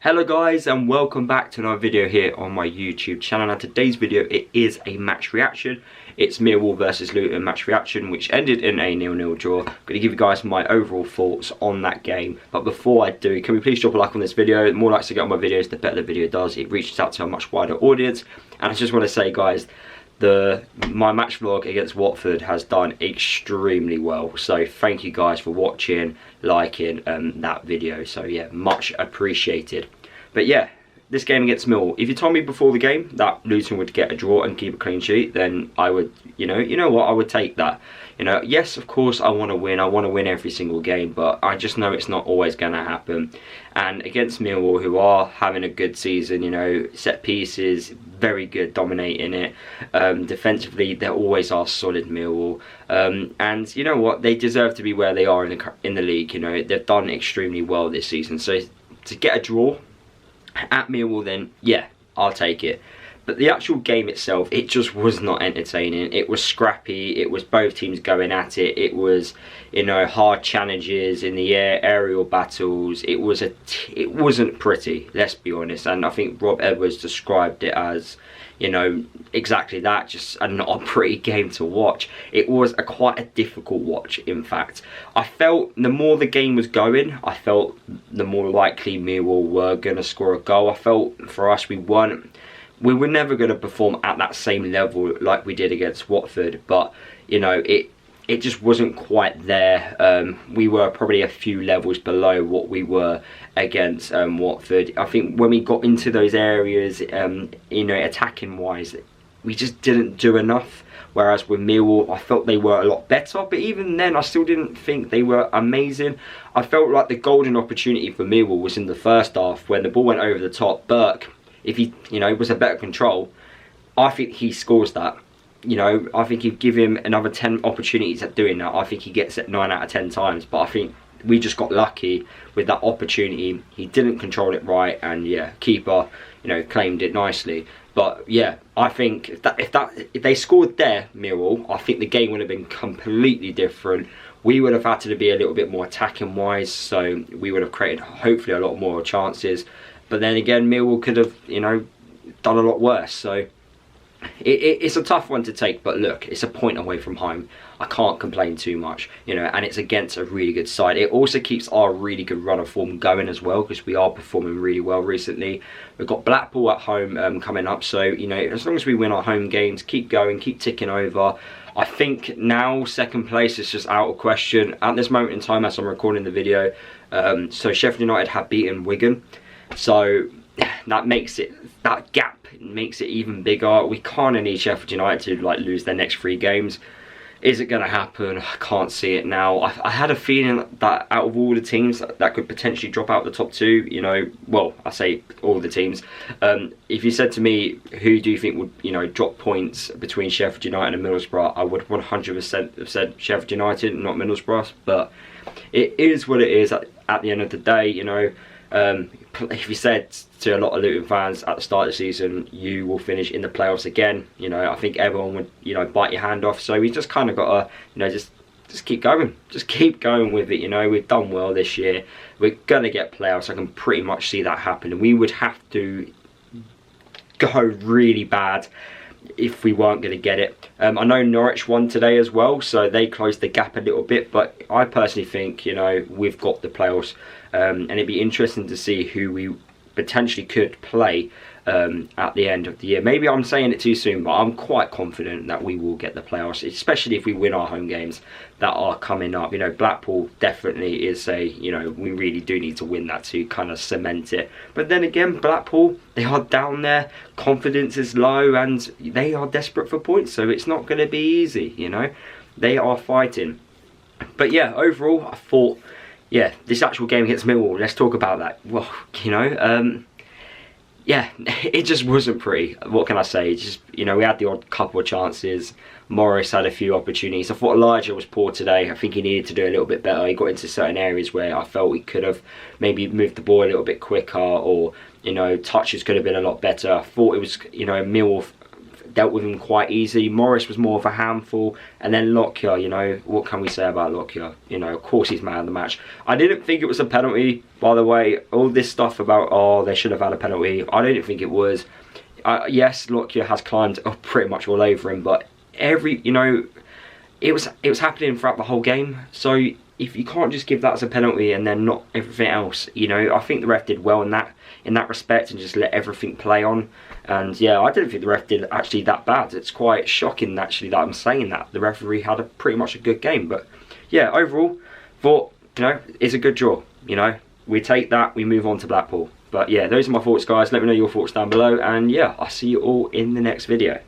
Hello guys, and welcome back to another video here on my YouTube channel. Now today's video, it is a match reaction. It's Millwall versus Luton match reaction, which ended in a 0-0 draw. I'm going to give you guys my overall thoughts on that game. But before I do, can we please drop a like on this video? The more likes I get on my videos, the better the video does. It reaches out to a much wider audience. And I just want to say guys, my match vlog against Watford has done extremely well, so thank you guys for watching, liking that video. So yeah, much appreciated. But yeah, this game against Millwall, if you told me before the game that Luton would get a draw and keep a clean sheet, then I would, you know what, I would take that. Yes, of course I want to win every single game, but I just know it's not always going to happen. And against Millwall, who are having a good season, set pieces, very good, dominating it. Defensively, they always are solid, Millwall. And you know what, they deserve to be where they are in the league. They've done extremely well this season. So to get a draw at Millwall, then yeah, I'll take it. But the actual game itself, it just was not entertaining. It was scrappy. It was both teams going at it. It was, hard challenges in the air, aerial battles. It wasn't pretty, let's be honest. And I think Rob Edwards described it as, exactly that, just not a pretty game to watch. It was quite a difficult watch, in fact. I felt the more the game was going, I felt the more likely Millwall were going to score a goal. I felt for us, we were never going to perform at that same level like we did against Watford, but it just wasn't quite there. We were probably a few levels below what we were against Watford. I think when we got into those areas, attacking wise, we just didn't do enough. Whereas with Millwall, I felt they were a lot better, but even then I still didn't think they were amazing. I felt like the golden opportunity for Millwall was in the first half when the ball went over the top. Burke, if he, was a better control, I think he scores that. I think you give him another 10 opportunities at doing that, I think he gets it 9 out of 10 times. But I think we just got lucky with that opportunity. He didn't control it right, and yeah, keeper, claimed it nicely. But yeah, I think if they scored there, Millwall, I think the game would have been completely different. We would have had to be a little bit more attacking wise, so we would have created hopefully a lot more chances. But then again, Millwall could have, done a lot worse. So it's a tough one to take. But look, it's a point away from home. I can't complain too much, and it's against a really good side. It also keeps our really good run of form going as well, because we are performing really well recently. We've got Blackpool at home coming up. So, as long as we win our home games, keep going, keep ticking over. I think now second place is just out of question at this moment in time as I'm recording the video. So Sheffield United have beaten Wigan. So that gap makes it even bigger. We kind of need Sheffield United to lose their next 3 games. Is it going to happen? I can't see it now. I had a feeling that out of all the teams that could potentially drop out the top 2, well, I say all the teams. If you said to me, who do you think would, drop points between Sheffield United and Middlesbrough, I would 100% have said Sheffield United, not Middlesbrough. But it is what it is at the end of the day, if you said to a lot of Luton fans at the start of the season, you will finish in the playoffs again, I think everyone would, bite your hand off. So we just kind of got to, just keep going. Just keep going with it, We've done well this year. We're going to get playoffs. I can pretty much see that happening. We would have to go really bad if we weren't going to get it. I know Norwich won today as well, so they closed the gap a little bit, but I personally think, we've got the playoffs, and it'd be interesting to see who we potentially could play at the end of the year. Maybe I'm saying it too soon, but I'm quite confident that we will get the playoffs, especially if we win our home games that are coming up. Blackpool definitely is we really do need to win that to kind of cement it. But then again, Blackpool, they are down there, confidence is low, and they are desperate for points, so it's not going to be easy, They are fighting. But yeah, overall, I thought, yeah, this actual game against Millwall, let's talk about that. Well, yeah, it just wasn't pretty. What can I say? It's just, we had the odd couple of chances. Morris had a few opportunities. I thought Elijah was poor today. I think he needed to do a little bit better. He got into certain areas where I felt he could have maybe moved the ball a little bit quicker, or, touches could have been a lot better. I thought it was, Millwall dealt with him quite easy. Morris was more of a handful, and then Lockyer, you know, what can we say about Lockyer? You know, of course he's man of the match. I didn't think it was a penalty, by the way. All this stuff about, oh, they should have had a penalty, I didn't think it was. Yes, Lockyer has climbed up pretty much all over him, but you know, it was happening throughout the whole game. So if you can't just give that as a penalty and then not everything else, you know, I think the ref did well in that respect and just let everything play on. And yeah, I don't think the ref did actually that bad. It's quite shocking actually that I'm saying that. The referee had pretty much a good game. But yeah, overall, thought, you know, it's a good draw. You know, we take that, we move on to Blackpool. But yeah, those are my thoughts, guys. Let me know your thoughts down below. And yeah, I'll see you all in the next video.